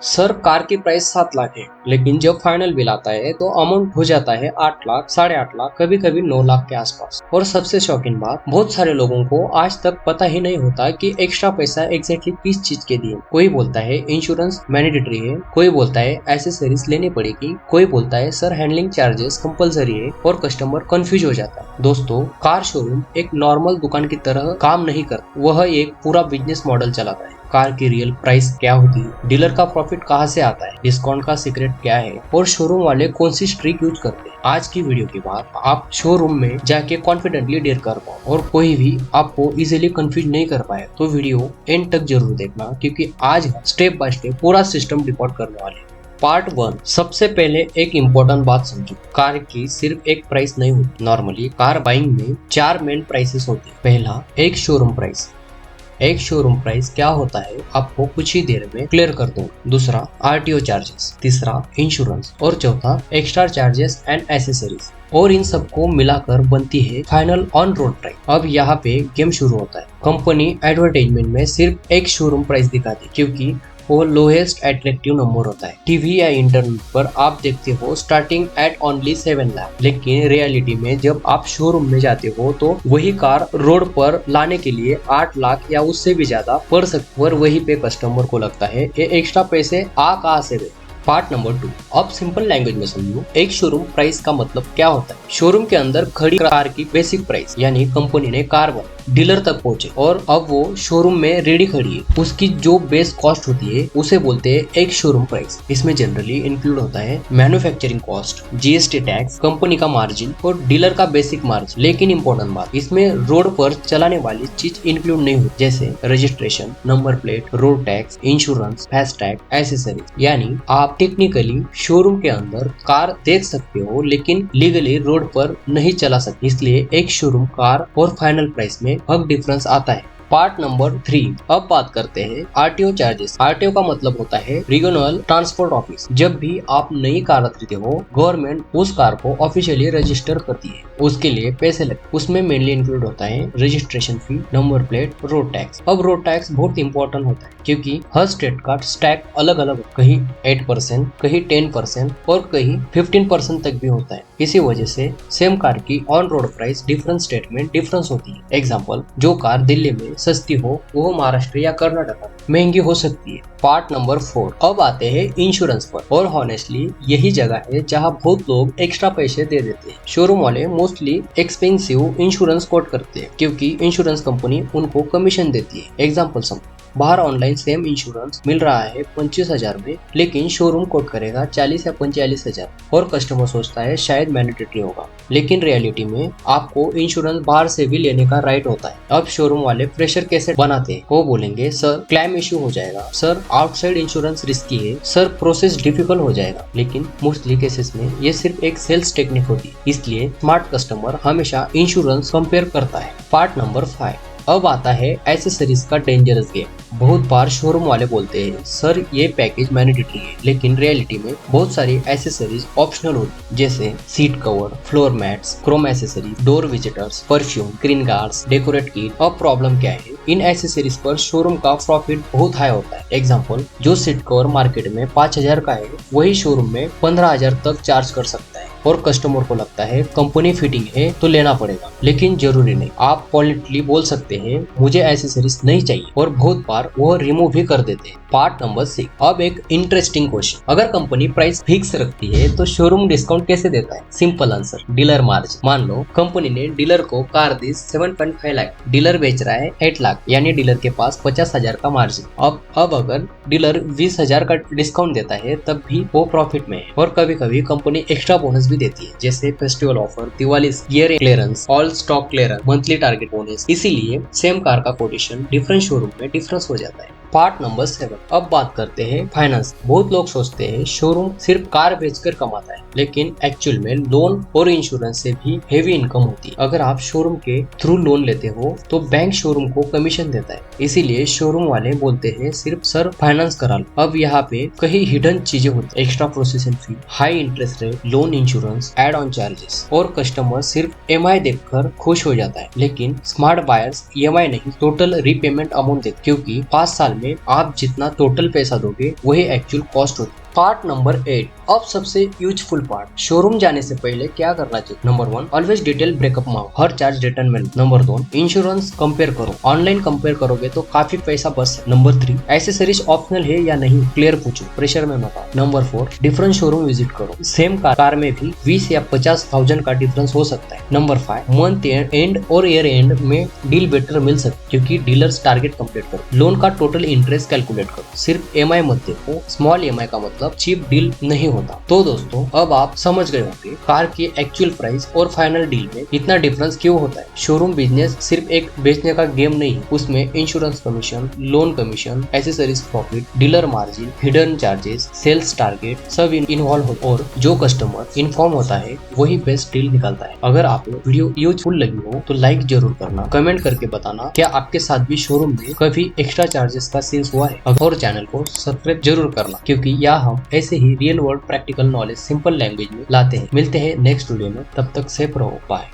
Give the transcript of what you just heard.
Sir car की price 7 lakh है, लेकिन जब फाइनल बिल आता है तो अमाउंट हो जाता है 8 लाख, 8.5 लाख, कभी कभी 9 लाख के आसपास। और सबसे शॉकिंग बात, बहुत सारे लोगों को आज तक पता ही नहीं होता कि एक्स्ट्रा पैसा एग्जैक्टली किस चीज के लिए। कोई बोलता है इंश्योरेंस मैंडेटरी है, कोई बोलता है एसेसरीज लेनी पड़ेगी, कोई बोलता है सर हैंडलिंग चार्जेस कंपलसरी है, और कस्टमर कंफ्यूज हो जाता है। दोस्तों, कार शोरूम एक नॉर्मल दुकान की तरह काम नहीं करता, वह एक पूरा बिजनेस मॉडल चलाता है। कार की रियल प्राइस क्या होती है, डीलर का प्रॉफिट कहाँ से आता है, डिस्काउंट का सीक्रेट क्या है, और शोरूम वाले कौन सी ट्रिक यूज करते हैं। आज की वीडियो के बाद आप शोरूम में जाके कॉन्फिडेंटली डील कर पाओ और कोई भी आपको इजीली कंफ्यूज नहीं कर पाए, तो वीडियो एंड तक जरूर देखना, क्योंकि आज स्टेप बाय स्टेप पूरा सिस्टम रिपोर्ट करने वाले हैं। पार्ट 1। सबसे पहले एक इम्पोर्टेंट बात समझो, कार की सिर्फ एक प्राइस नहीं होती। नॉर्मली कार बाइंग में 4 मेन प्राइसेस होते हैं। पहला, एक शोरूम प्राइस। एक शोरूम प्राइस क्या होता है आपको कुछ ही देर में क्लियर कर दूं। दूसरा, आरटीओ चार्जेस। तीसरा, इंश्योरेंस। और चौथा, एक्स्ट्रा चार्जेस एंड एसेसरीज। और इन सबको मिलाकर बनती है फाइनल ऑन रोड प्राइस। अब यहाँ पे गेम शुरू होता है। कंपनी एडवर्टाइजमेंट में सिर्फ एक शोरूम प्राइस दिखाती, क्योंकि वो लोएस्ट अट्रैक्टिव नंबर होता है। टीवी या इंटरनेट पर आप देखते हो स्टार्टिंग एट ओनली 7 लाख, लेकिन रियलिटी में जब आप शोरूम में जाते हो तो वही कार रोड पर लाने के लिए 8 लाख या उससे भी ज्यादा पड़ सकती है। और वहीं पे कस्टमर को लगता है ये एक्स्ट्रा पैसे आ कहाँ से गए। Part number 2। अब सिंपल लैंग्वेज में समझो, एक शोरूम प्राइस का मतलब क्या होता है। शोरूम के अंदर खड़ी कार की बेसिक प्राइस, यानी कंपनी ने कार बनाई, डीलर तक पहुंचे और अब वो शोरूम में रेडी खड़ी है, उसकी जो बेस कॉस्ट होती है उसे बोलते हैं एक शोरूम प्राइस। इसमें जनरली इंक्लूड होता है manufacturing cost, GST tax, company का मार्जिन और डीलर का बेसिक मार्जिन। लेकिन इंपॉर्टेंट बात, इसमें रोड पर चलाने वाली चीज इंक्लूड नहीं होती, जैसे registration, number plate, road tax, insurance, FASTag, accessories. यानी आप टेक्निकली शोरूम के अंदर कार देख सकते हो, लेकिन लीगली रोड पर नहीं चला सकते। इसलिए एक शोरूम कार और फाइनल प्राइस में बहुत डिफरेंस आता है। Part number 3। अब बात करते हैं आरटीओ चार्जेस। आरटीओ का मतलब होता है रीजनल ट्रांसपोर्ट ऑफिस। जब भी आप नई कार खरीदते हो, गवर्नमेंट उस कार को ऑफिशियली रजिस्टर करती है, उसके लिए पैसे लगते। उसमें मेनली इंक्लूड होता है registration fee, number plate, road tax. अब रोड टैक्स बहुत इंपॉर्टेंट होता है, क्योंकि हर स्टेट का स्टैक अलग अलग, कहीं 8%, कहीं 10% और कहीं 15% तक भी होता है। इसी वजह से सेम कार की on road price different state में डिफरेंस होती है। एग्जाम्पल, जो कार दिल्ली में सस्ती हो वो महाराष्ट्र या कर्नाटक में महंगी हो सकती है। Part number 4। अब आते हैं इंश्योरेंस पर, और हॉनेस्टली यही जगह है जहां बहुत लोग एक्स्ट्रा पैसे दे देते हैं। शोरूम वाले मोस्टली एक्सपेंसिव इंश्योरेंस कोट करते हैं, क्योंकि इंश्योरेंस कंपनी उनको कमीशन देती है। एग्जाम्पल समझो, बाहर ऑनलाइन सेम इंश्योरेंस मिल रहा है 25,000 में, लेकिन शोरूम कोट करेगा 40 या 45,000, और कस्टमर सोचता है शायद मैंडेटरी होगा, लेकिन रियलिटी में आपको इंश्योरेंस बाहर से भी लेने का राइट होता है। अब शोरूम वाले प्रेशर कैसे बनाते हैं, वो बोलेंगे सर क्लेम इश्यू हो जाएगा, सर आउटसाइड इंश्योरेंस रिस्की है, सर प्रोसेस डिफिकल्ट हो जाएगा। लेकिन मोस्टली केसेस में ये सिर्फ एक सेल्स टेक्निक होती है, इसलिए स्मार्ट कस्टमर हमेशा इंश्योरेंस कंपेयर करता है। Part number 5। अब आता है एसेसरीज का डेंजरस गेम। बहुत बार शोरूम वाले बोलते हैं सर ये पैकेज मैंडेटरी है, लेकिन रियलिटी में बहुत सारी एसेसरीज ऑप्शनल होती, जैसे seat cover, floor mats, Chrome accessories, door visitors, perfume, screen guards, decorate kit. अब प्रॉब्लम क्या है, इन एसेसरीज पर शोरूम का प्रॉफिट बहुत हाई होता है। एग्जाम्पल, जो सीट कवर मार्केट में 5,000 का है, वही शोरूम में 15,000 तक चार्ज कर सकता है, और कस्टमर को लगता है कंपनी फिटिंग है तो लेना पड़ेगा। लेकिन जरूरी नहीं, आप पॉलिटली बोल सकते हैं मुझे एसेसरीज नहीं चाहिए, और बहुत बार वो रिमूव भी कर देते हैं। Part number 6। अब एक इंटरेस्टिंग क्वेश्चन, अगर कंपनी प्राइस फिक्स रखती है तो शोरूम डिस्काउंट कैसे देता है। Simple answer, dealer margin. मान लो कंपनी ने डीलर को कार दी 7.5 लाख, डीलर बेच रहा है 8 लाख, यानी डीलर के पास 50,000 का मार्जिन। अब अगर डीलर 20,000 का डिस्काउंट देता है तब भी वो प्रॉफिट में है। और कभी कभी कंपनी एक्स्ट्रा बोनस भी देती है, जैसे festival offer, Diwali year clearance, all stock clearance, monthly target bonus. इसीलिए सेम कार का कोटेशन डिफरेंट शोरूम में डिफरेंस हो जाता है। Part number 7। अब बात करते हैं फाइनेंस। बहुत लोग सोचते हैं शोरूम सिर्फ कार बेचकर कमाता है, लेकिन एक्चुअल में लोन और इंश्योरेंस से भी हेवी इनकम होती है। अगर आप शोरूम के थ्रू लोन लेते हो तो बैंक शोरूम को कमीशन देता है, इसीलिए शोरूम वाले बोलते हैं सिर्फ सर फाइनेंस करा लो। अब यहाँ पे कई हिडन चीजें होती है, extra processing fee, high interest rate, loan insurance, add on charges, और कस्टमर सिर्फ EMI देखकर खुश हो जाता है। लेकिन स्मार्ट बायर्स EMI नहीं, टोटल रीपेमेंट अमाउंट देखते, क्योंकि 5 साल में आप जितना टोटल पैसा दोगे वही एक्चुअल कॉस्ट होती है। पार्ट नंबर 8, अब सबसे यूजफुल पार्ट, शोरूम जाने से पहले क्या करना चाहिए। नंबर 1, ऑलवेज डिटेल ब्रेकअप मांगो, हर चार्ज रिटर्न में। नंबर 2, इंश्योरेंस कंपेयर करो, ऑनलाइन कंपेयर करोगे तो काफी पैसा बच सकता है। नंबर 3, एसेसरीज ऑप्शनल है या नहीं क्लियर पूछो, प्रेशर में मत आओ। नंबर 4, डिफरेंट शोरूम विजिट करो, सेम कार में भी 20 या 50,000 का डिफरेंस हो सकता है। नंबर 5, मंथ एंड और ईयर एंड में डील बेटर मिल सकती है क्योंकि डीलर्स टारगेट कंप्लीट करो। लोन का टोटल इंटरेस्ट कैलकुलेट करो, सिर्फ EMI मत देखो, स्मॉल EMI का मतलब चीप डील नहीं होता। तो दोस्तों अब आप समझ गए होंगे कार की एक्चुअल प्राइस और फाइनल डील में इतना डिफरेंस क्यों होता है। शोरूम बिजनेस सिर्फ एक बेचने का गेम नहीं है, उसमें insurance commission, loan commission, accessories profit, dealer margin, hidden charges, sales target सब इन्वॉल्व होते हैं और जो कस्टमर इन्फॉर्म होता है वही बेस्ट डील निकलता है। अगर आपको वीडियो यूजफुल लगी हो तो लाइक जरूर करना, कमेंट करके बताना क्या आपके साथ भी शोरूम में कभी एक्स्ट्रा चार्जेस का सीन्स हुआ है, और चैनल को सब्सक्राइब जरूर करना क्योंकि यहाँ हम ऐसे ही real world practical knowledge simple language में लाते हैं। मिलते हैं नेक्स्ट वीडियो में, तब तक सेफ रहो, बाय।